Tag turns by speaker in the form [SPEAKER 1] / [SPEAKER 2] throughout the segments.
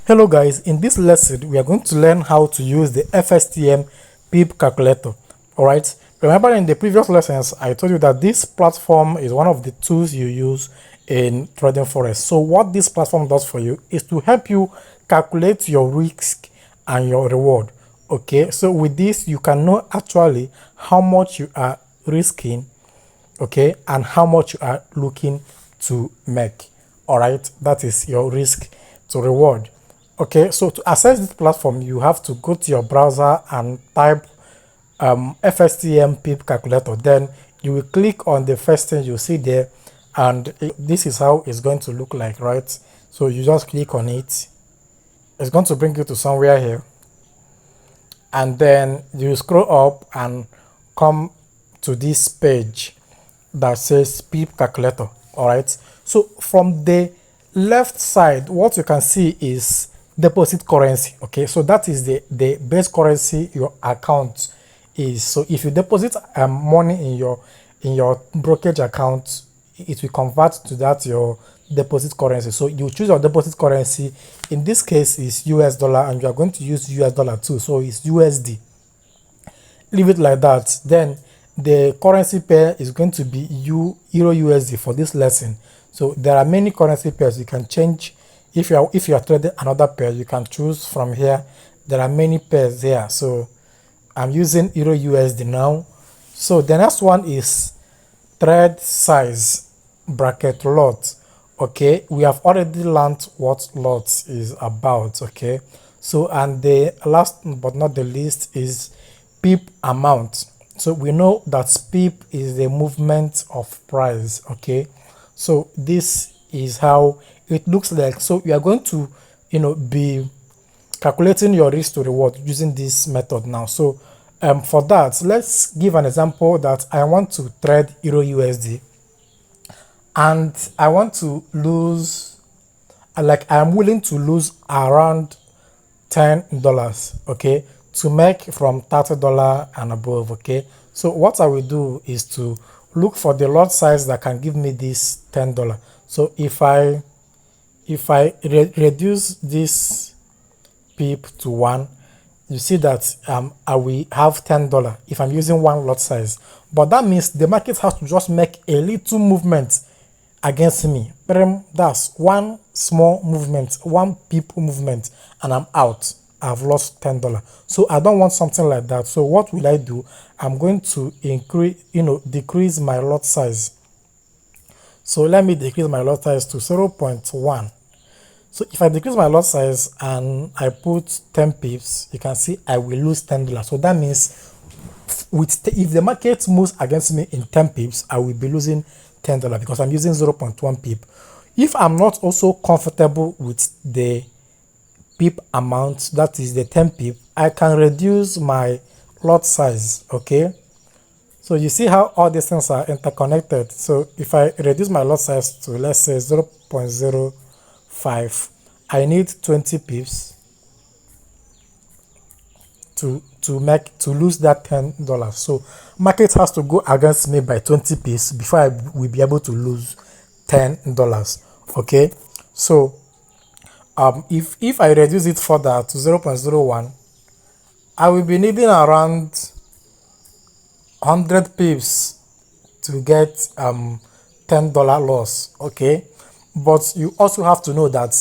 [SPEAKER 1] Hello guys, in this lesson we are going to learn how to use the FXTM PIP calculator. Alright, remember in the previous lessons I told you that this platform is one of the tools you use in trading forex. So what this platform does for you is to help you calculate your risk and your reward. Okay, so with this you can know actually how much you are risking, okay, and how much you are looking to make. All right, that is your risk to reward. Okay, so to access this platform you have to go to your browser and type FXTM PIP calculator. Then you will click on the first thing you see there, and this is how it's going to look like, right? So you just click on it. It's going to bring you to somewhere here, and then you scroll up and come to this page that says PIP calculator. All right, so from the left side what you can see is deposit currency. Okay, so that is the base currency your account is. So if you deposit money in your brokerage account, it will convert to that your deposit currency. So you choose your deposit currency. In this case is US dollar, and you are going to use US dollar too, so it's USD. Leave it like that. Then the currency pair is going to be Euro USD for this lesson. So there are many currency pairs you can change. If you are trading another pair, you can choose from here. There are many pairs here, so I'm using Euro USD now. So the next one is trade size bracket lot. Okay, we have already learned what lot is about. Okay, so and the last but not the least is PIP amount. So we know that PIP is the movement of price. Okay, so this is how it looks like. So you are going to be calculating your risk to reward using this method now. So for that, let's give an example that I want to trade Euro USD and I want to lose, like I'm willing to lose around $10, okay, to make from $30 and above. Okay, so what I will do is to look for the lot size that can give me this $10. So if I reduce this PIP to 1, you see that I will have $10 if I'm using one lot size. But that means the market has to just make a little movement against me. That's one small movement, one PIP movement, and I'm out. I've lost $10. So I don't want something like that. So what will I do? I'm going to decrease my lot size. So let me decrease my lot size to 0.1. So if I decrease my lot size and I put 10 pips, you can see I will lose $10. So that means if the market moves against me in 10 pips, I will be losing $10 because I'm using 0.1 pip. If I'm not also comfortable with the pip amount, that is the 10 pip, I can reduce my lot size. Okay, so you see how all these things are interconnected. So if I reduce my lot size to, let's say, 0.05, I need 20 pips to lose that $10. So market has to go against me by 20 pips before I will be able to lose $10. Okay, so if I reduce it further to 0.01, I will be needing around 100 pips to get $10 loss. Okay, but you also have to know that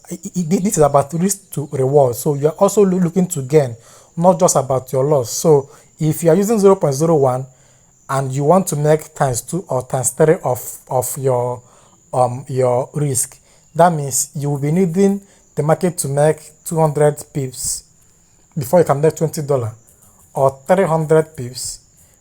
[SPEAKER 1] this is about risk to reward, so you are also looking to gain, not just about your loss. So if you are using 0.01 and you want to make times 2 or times 3 of your risk, that means you will be needing the market to make 200 pips before you can make $20, or 300 pips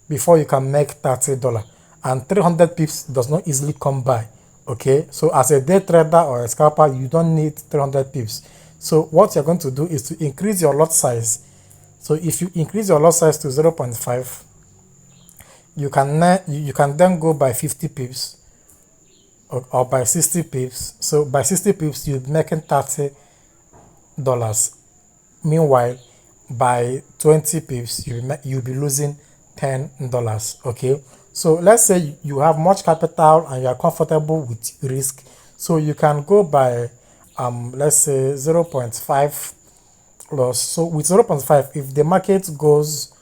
[SPEAKER 1] before you can make $30, and 300 pips does not easily come by. Okay, so as a day trader or a scalper, you don't need 300 pips. So what you're going to do is to increase your lot size. So if you increase your lot size to 0.5, you can then go by 50 pips or by 60 pips. So by 60 pips you'll be making $30. Meanwhile, by 20 pips you'll be losing $10. Okay, so let's say you have much capital and you are comfortable with risk, so you can go by let's say 0.5 loss. So with 0.5, if the market goes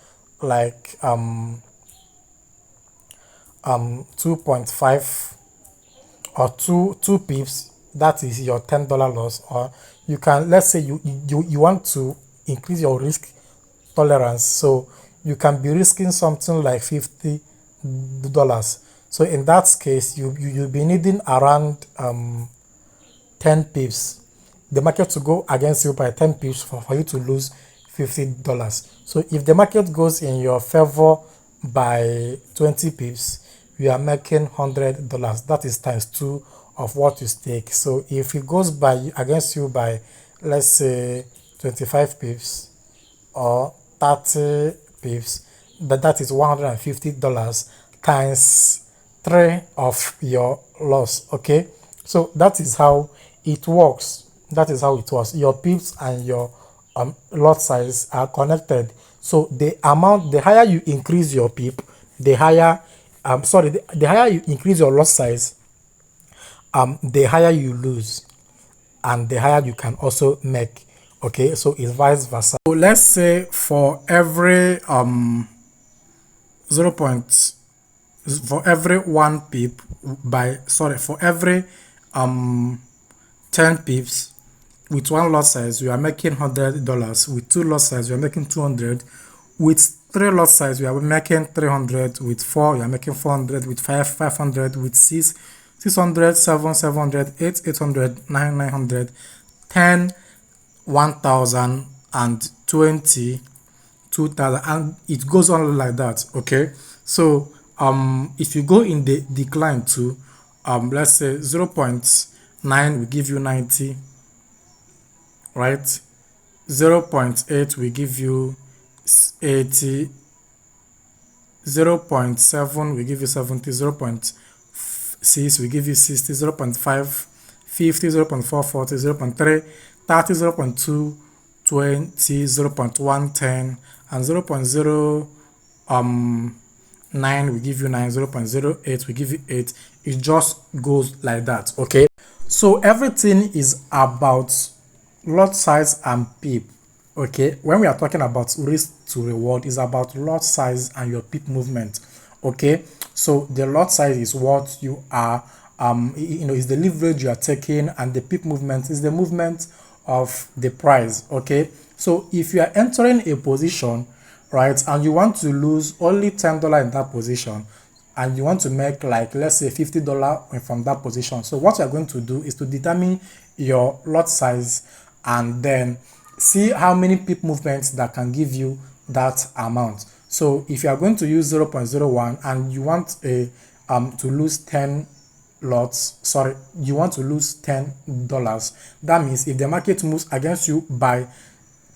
[SPEAKER 1] like 2.5 or two pips, that is your $10 loss. Or you can, let's say you want to increase your risk tolerance, so you can be risking something like $50. So in that case, you'll be needing around 10 pips, the market to go against you by 10 pips for you to lose $50. So if the market goes in your favor by 20 pips, you are making $100. That is times two of what you stake. So if it goes by against you by, let's say, 25 pips or 30 pips, that is $150 times 3 of your loss. Okay, so that is how it works. That is how it works. Your pips and your lot size are connected. So the amount, the higher you increase your pip, the higher the higher you increase your lot size, the higher you lose and the higher you can also make. Okay, so it's vice versa. So let's say for every 0. For every 1 pip by, sorry, for every 10 pips with 1 lot size, we are making $100. With 2 lot size, we are making 200. With 3 lot size, we are making 300. With 4, we are making 400. With 5, 500. With 6, 600. 7, 700. 8, 800. 9, 900. 10, 1000. And 20, 2000. And it goes on like that. Okay, so if you go in the decline to let's say 0.9 will give you 90, right? 0.8 will give you 80, 0.7 will give you 70, 0.6 will give you 60, 0.5 50, 0.4 40, 0.3 30, 0.2 20, 0.1 10, and 0.0 9 will give you 9, 0.08 will give you 8. It just goes like that. Okay, so everything is about lot size and pip. Okay, when we are talking about risk to reward, is about lot size and your pip movement. Okay, so the lot size is what you are is the leverage you are taking, and the pip movement is the movement of the price. Okay, so if you are entering a position, right, and you want to lose only $10 in that position, and you want to make, like, let's say $50 from that position, so what you're going to do is to determine your lot size and then see how many pip movements that can give you that amount. So if you are going to use 0.01 and you want a to lose 10 lots, sorry, you want to lose $10, that means if the market moves against you by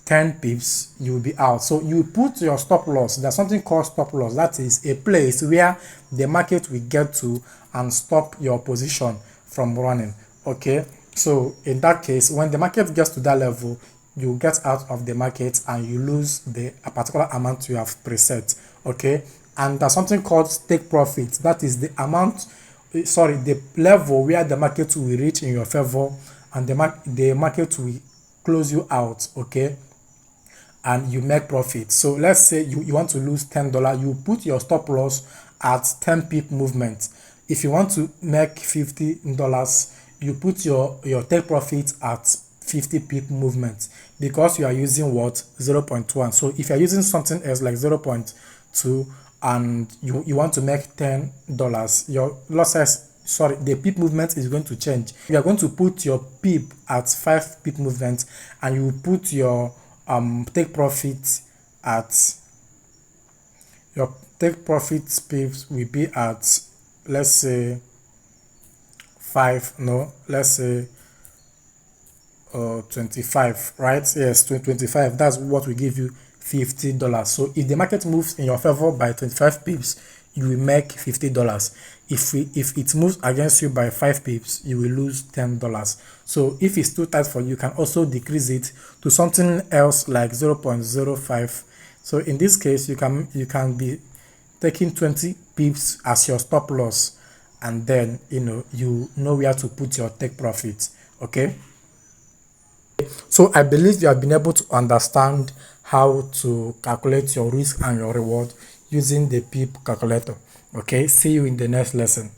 [SPEAKER 1] 10 pips, you will be out. So you put your stop loss. There's something called stop loss. That is a place where the market will get to and stop your position from running. Okay, so in that case, when the market gets to that level, you get out of the market and you lose a particular amount you have preset. Okay, and there's something called take profit. That is the amount, sorry, the level where the market will reach in your favor and the market will close you out. Okay, and you make profit. So let's say you want to lose $10, you put your stop loss at 10 pip movement. If you want to make $50, you put your take profit at 50 pip movement, because you are using what, 0.1. so if you're using something else like 0.2 and you want to make $10, your loss size, sorry, the pip movement is going to change. You are going to put your pip at 5 pip movement, and you put your take profit at, your take profit pips will be at, let's say 5, no, let's say 25, right? Yes, 25. That's what will give you $50. So if the market moves in your favor by 25 pips, you will make $50. If it moves against you by 5 pips, you will lose $10. So if it's too tight for you, you can also decrease it to something else like 0.05. So in this case, you can be taking 20 pips as your stop loss, and then you know where to put your take profit. Okay, So I believe you have been able to understand how to calculate your risk and your reward using the PIP calculator. Okay, see you in the next lesson.